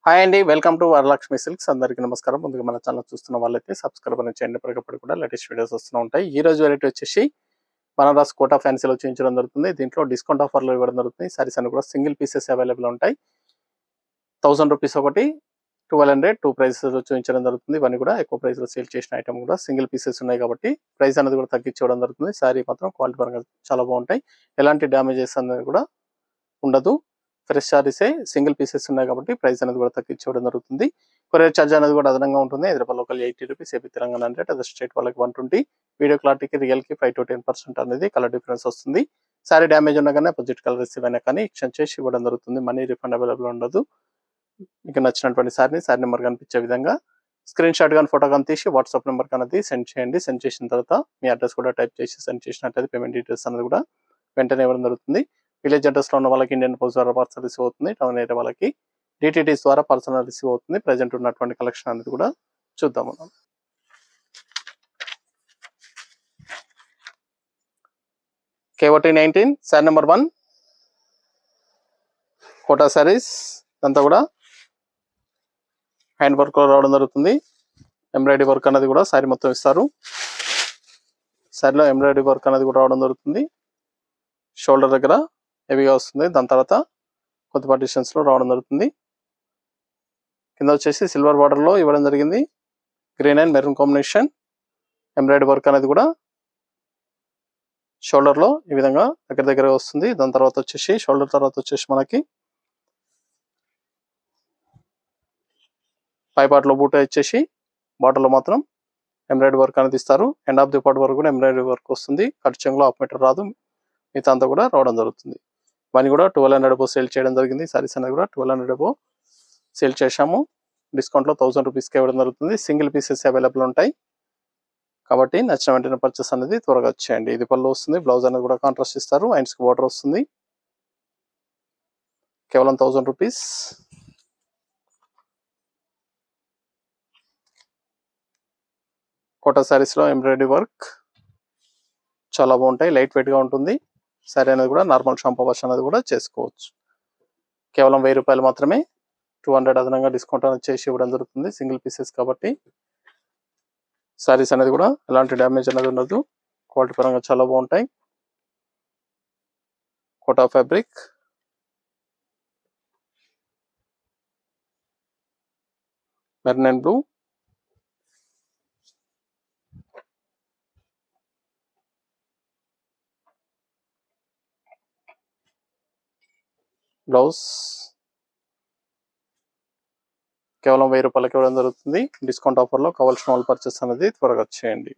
Hi అండి. Welcome to Varalakshmi silks. అందరికీ నమస్కారం. ముందుగా మన ఛానల్ చూస్తున్న వాళ్ళైతే సబ్స్క్రైబ్ అనేది చేయండి. ఎప్పటికప్పుడు కూడా లేటెస్ట్ వీడియోస్ వస్తూ ఉంటాయి. ఈ రోజు వెరైటీ వచ్చేసి బనారస్ కోటా ఫ్యాన్సీలో చూపించడం జరుగుతుంది. దీంట్లో డిస్కౌంట్ ఆఫర్లో ఇవ్వడం జరుగుతుంది. సారీస్ అన్ని కూడా సింగిల్ పీసెస్ అవైలబుల్ ఉంటాయి. ₹1000 ఒకటి, 1200 టూ ప్రైసెస్ చూపించడం జరుగుతుంది. ఇవన్నీ కూడా ఎక్కువ ప్రైస్లో సేల్ చేసిన ఐటమ్ కూడా సింగిల్ పీసెస్ ఉన్నాయి కాబట్టి ప్రైస్ అనేది కూడా తగ్గించడం జరుగుతుంది. సారీ మాత్రం క్వాలిటీ పరంగా చాలా బాగుంటాయి. ఎలాంటి డ్యామేజెస్ అనేది కూడా ఉండదు. ఫ్రెష్ సారీసే సింగిల్ పీసెస్ ఉన్నాయి కాబట్టి ప్రైస్ అనేది కూడా తగ్గించడం జరుగుతుంది. కొరియర్ ఛార్జ్ అనేది కూడా అదనంగా ఉంటుంది. Hyderabad local ₹80, AP Telangana 100, other state వాళ్ళకి 120. వీడియో క్లారిటీకి రియల్కి 5 to 10% అనేది కలర్ డిఫరెన్స్ వస్తుంది. సారీ డ్యామేజ్ ఉన్నా కానీ అపోజిట్ కలర్ రిసీవ్ అయినా కానీ ఎక్స్చేంజ్ చేసి ఇవ్వడం జరుగుతుంది. మనీ రిఫండ్ అవైలబుల్ ఉండదు. మీకు నచ్చినటువంటి సారీ నెంబర్ కనిపించే విధంగా స్క్రీన్ షాట్ కానీ ఫోటో కానీ తీసి వాట్సాప్ నెంబర్ అనేది సెండ్ చేయండి. సెండ్ చేసిన తర్వాత మీ అడ్రస్ కూడా టైప్ చేసి సెండ్ చేసినట్లయితే పేమెంట్ డీటెయిల్స్ అనేది కూడా వెంటనే ఇవ్వడం జరుగుతుంది. విలేజ్ అడ్రస్లో ఉన్న వాళ్ళకి ఇండియన్ పోస్ట్ ద్వారా పార్సల్ రిసీవ్ అవుతుంది. టౌన్ ఏరియా వాళ్ళకి డిటిడిస్ ద్వారా పార్సల్ రిసీవ్ అవుతుంది. ప్రజెంట్ ఉన్నటువంటి కలెక్షన్ అనేది కూడా చూద్దాము. KOT19 sorry number 1 quota saris అంతా కూడా హ్యాండ్ వర్క్ లో రావడం జరుగుతుంది. ఎంబ్రాయిడరీ వర్క్ అనేది కూడా సారీ మొత్తం ఇస్తారు. సారీలో ఎంబ్రాయిడరీ వర్క్ అనేది కూడా రావడం జరుగుతుంది. షోల్డర్ దగ్గర హెవీగా వస్తుంది. దాని తర్వాత కొద్దిపాటి డిస్టెన్స్ లో రావడం జరుగుతుంది. కింద వచ్చేసి సిల్వర్ బార్డర్ లో ఇవ్వడం జరిగింది. Green and maroon combination embroidery work అనేది కూడా షోల్డర్ లో ఈ విధంగా దగ్గర వస్తుంది. దాని తర్వాత వచ్చేసి షోల్డర్ తర్వాత వచ్చేసి మనకి పై పార్ట్ లో బూట ఇచ్చేసి బార్డర్ లో మాత్రం ఎంబ్రాయిడరీ వర్క్ అనేది ఇస్తారు. ఎండ్ ఆఫ్ ది పార్ట్ వరకు కూడా ఎంబ్రాయిడరీ వర్క్ వస్తుంది. కట్ చెంగులో ½ మీటర్ రాదు, మిగతా అంతా కూడా రావడం జరుగుతుంది. ఇవన్నీ కూడా 1200 సేల్ చేయడం జరిగింది. సారీస్ అనేది కూడా 1200 సేల్ చేశాము. డిస్కౌంట్లో ₹1000 ఇవ్వడం జరుగుతుంది. సింగిల్ పీసెస్ అవైలబుల్ ఉంటాయి కాబట్టి నచ్చిన వెంటనే పర్చేస్ అనేది త్వరగా వచ్చేయండి. ఇది పళ్ళు వస్తుంది. బ్లౌజ్ అనేది కూడా కాంట్రాస్ట్ ఇస్తారు. హ్యాండ్స్కి బార్డర్ వస్తుంది. కేవలం ₹1000. కోటా సారీస్లో ఎంబ్రాయిడరీ వర్క్ చాలా బాగుంటాయి. లైట్ వెయిట్గా ఉంటుంది. సారీ అనేది కూడా నార్మల్ షాంపూ వాష్ అనేది కూడా చేసుకోవచ్చు. కేవలం ₹1000 మాత్రమే. 200 అదనంగా డిస్కౌంట్ అనేది చేసి ఇవ్వడం జరుగుతుంది. సింగిల్ పీసెస్ కాబట్టి సారీస్ అనేది కూడా ఎలాంటి డ్యామేజ్ అనేది ఉండదు. క్వాలిటీ పరంగా చాలా బాగుంటాయి. Kota fabric maroon and blue, blouse కేవలం ₹1000 ఇవ్వడం జరుగుతుంది. డిస్కౌంట్ ఆఫర్లో కావాల్సిన వాళ్ళు పర్చేస్ అనేది త్వరగా వచ్చేయండి.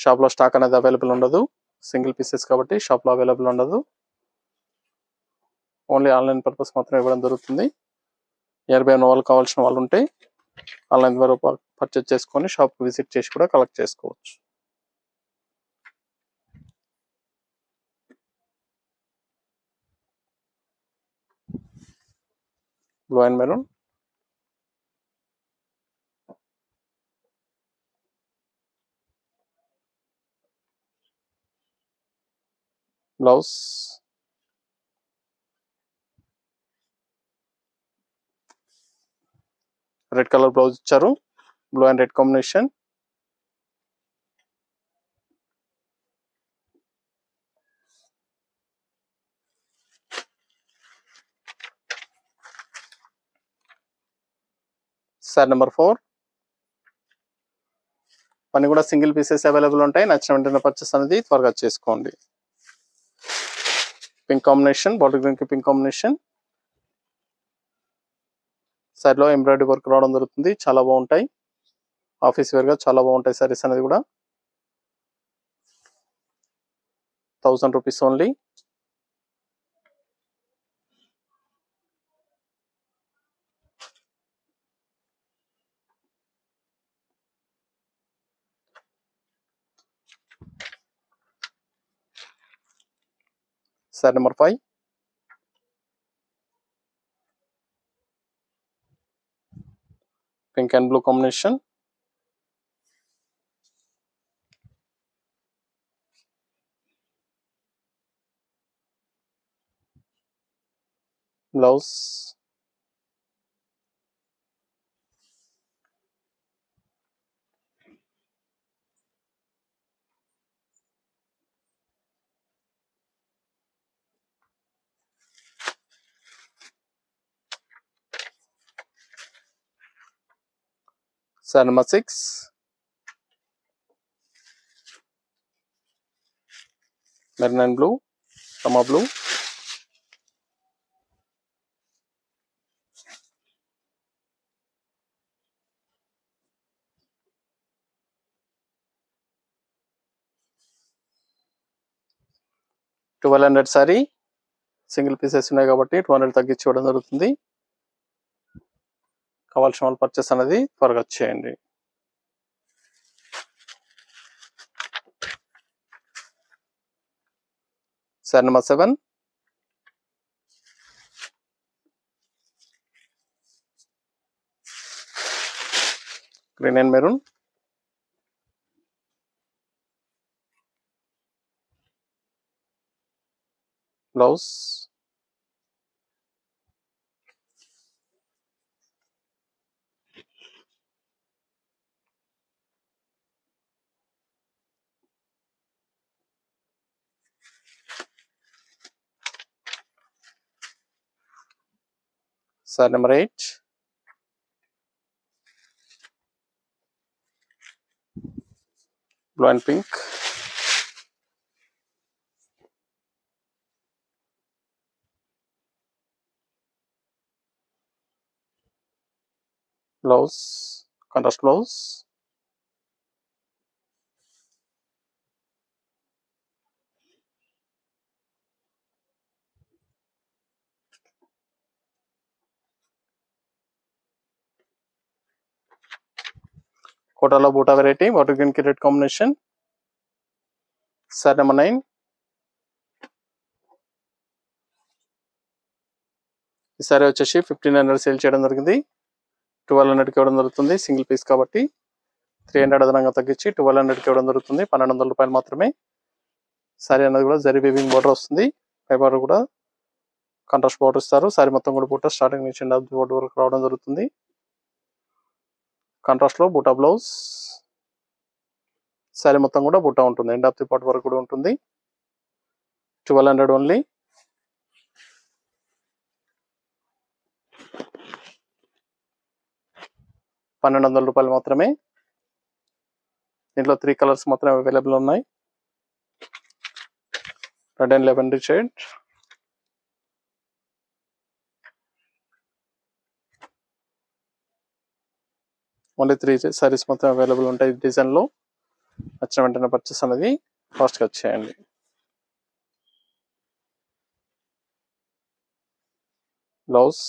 షాప్లో స్టాక్ అనేది అవైలబుల్ ఉండదు. సింగిల్ పీసెస్ కాబట్టి షాప్లో అవైలబుల్ ఉండదు. ఓన్లీ ఆన్లైన్ పర్పస్ మాత్రమే ఇవ్వడం జరుగుతుంది. నియర్ బై ఉన్న వాళ్ళు కావాల్సిన వాళ్ళు ఉంటే ఆన్లైన్ ద్వారా పర్చేస్ చేసుకొని షాప్కి విజిట్ చేసి కూడా కలెక్ట్ చేసుకోవచ్చు. Blue and maroon, blouse red colour blouse ఇచ్చారు. Blue and red combination. Sari number 4 అన్నీ కూడా సింగిల్ పీసెస్ అవైలబుల్ ఉంటాయి. నచ్చిన వెంటనే పర్చేస్ అనేది త్వరగా చేసుకోండి. పింక్ కాంబినేషన్, బాటిల్ గ్రీన్ కి పింక్ కాంబినేషన్. సారీలో ఎంబ్రాయిడరీ వర్క్ రావడం జరుగుతుంది. చాలా బాగుంటాయి. ఆఫీస్ వేర్ గా చాలా బాగుంటాయి సారీస్ అనేది కూడా. ₹1000 only. Sorry number 5 pink and blue combination. Blouse sorry number 6, Merin blue, Rama blue, $1200 sorry, single pieces ఉన్నాయి కాబట్టి 200 తగ్గించి ఇవ్వడం జరుగుతుంది. కావాల్సిన వాళ్ళు పర్చేస్ అనేది త్వరగా చేయండి. Sorry number 7, green and maroon, blouse, sorry number 8, blue and pink, blouse, contrast blouse, కోటాలో బూటా వెరైటీ, వాటర్ గ్రీన్ కి రెడ్ కాంబినేషన్. సారీ నెంబర్ 9, ఈ సారీ వచ్చేసి 1500 సేల్ చేయడం జరిగింది. 1200కి ఇవ్వడం జరుగుతుంది. సింగిల్ పీస్ కాబట్టి 300 అదనంగా తగ్గించి 1200కి ఇవ్వడం జరుగుతుంది. $1200 మాత్రమే. సారీ అనేది కూడా జరీ వీవింగ్ బోర్డర్ వస్తుంది. పై బార్డర్ కూడా కాంట్రాస్ట్ బోర్డర్ ఇస్తారు. సారీ మొత్తం కూడా బూటా స్టార్టింగ్ నుంచి ఎండ్ ఆఫ్ ది బోర్డర్ వరకు రావడం జరుగుతుంది. కాంట్రాస్ట్ లో బూటా బ్లౌజ్, సారీ మొత్తం కూడా బూటా ఉంటుంది. ఎండ్ ఆఫ్ ది పార్ట్ వరకు కూడా ఉంటుంది. 1200 ఓన్లీ. $1200 మాత్రమే. దీంట్లో 3 కలర్స్ మాత్రమే అవైలబుల్ ఉన్నాయి. Red and lavender shade, only 3 saris మాత్రం అవైలబుల్ ఉంటాయి ఈ డిజైన్ లో. వచ్చిన వెంటనే పర్చేస్ అనేది ఫాస్ట్ గా చేయండి. బ్లౌజ్,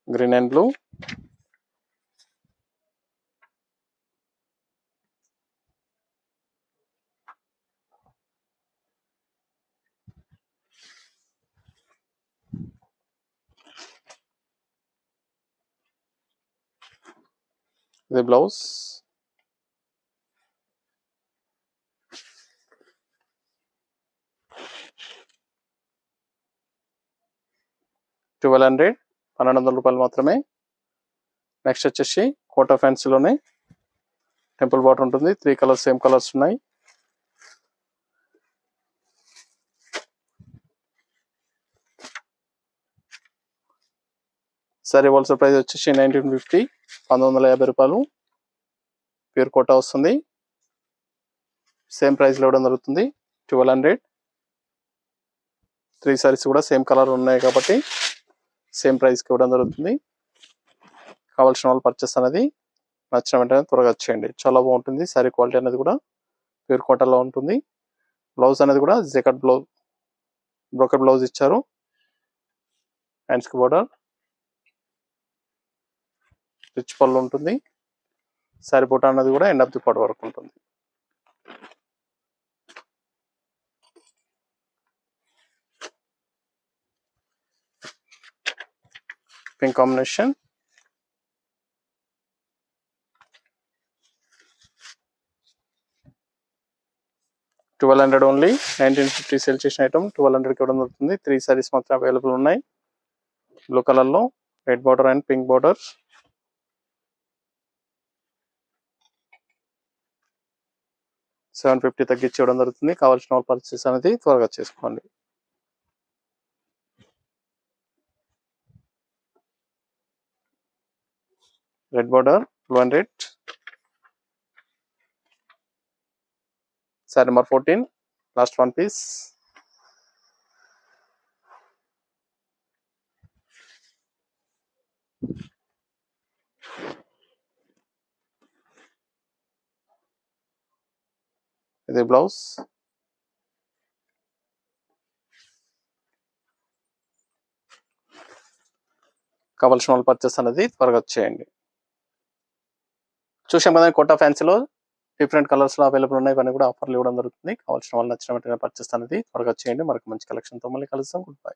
గ్రీన్ అండ్ బ్లూ, ఇది బ్లౌజ్, $1200 మాత్రమే. నెక్స్ట్ వచ్చేసి కోటా ఫ్యాన్సీలోనే టెంపుల్ బార్డర్ ఉంటుంది. 3 కలర్స్ సేమ్ కలర్స్ ఉన్నాయి. సారీ హోల్సేల్ ప్రైస్ వచ్చేసి 1950, $1950. ప్యూర్ కోటా వస్తుంది. సేమ్ ప్రైస్లో ఇవ్వడం జరుగుతుంది. 1200. 3 సారీస్ కూడా సేమ్ కలర్ ఉన్నాయి కాబట్టి సేమ్ ప్రైస్కి ఇవ్వడం జరుగుతుంది. కావాల్సిన వాళ్ళు పర్చేస్ అనేది నచ్చిన వెంటనే త్వరగా వచ్చేయండి. చాలా బాగుంటుంది. సారీ క్వాలిటీ అనేది కూడా ప్యూర్ కోటాలో ఉంటుంది. బ్లౌజ్ అనేది కూడా జెకట్ బ్లౌజ్, బ్రోకెట్ బ్లౌజ్ ఇచ్చారు. హ్యాండ్స్కి బోర్డర్, రిచ్ పళ్ళు ఉంటుంది. సారీ బూటా అనేది కూడా ఎండ్ ఆఫ్ ది పార్ట్ వరకు ఉంటుంది. Pink combination, $1200 only. 1950 సేల్ చేసిన ఐటమ్ 1200కి ఇవ్వడం జరుగుతుంది. 3 సారీస్ మాత్రం అవైలబుల్ ఉన్నాయి. బ్లూ కలర్ లో red border and pink border. 750 తగ్గించి ఇవ్వడం జరుగుతుంది. కావాల్సిన వాళ్ళు పర్చేస్ అనేది త్వరగా చేసుకోండి. Red border, blue and red. Sorry number 14, last 1 piece. ఇది బ్లౌజ్. కావాల్సిన వాళ్ళు పర్చేస్ అనేది త్వరగా చేయండి. చూసాం కదా కోటా ఫ్యాన్సీలో డిఫరెంట్ కలర్స్ లో అవైలబుల్ ఉన్నాయి. ఇవన్నీ కూడా ఆఫర్లు ఇవ్వడం జరుగుతుంది. కావాల్సిన వాళ్ళు నచ్చిన వెంటనే పర్చేస్ అనేది త్వరగా చేయండి. మరొక మంచి కలెక్షన్ తో మళ్ళీ కలుస్తాం. Good bye.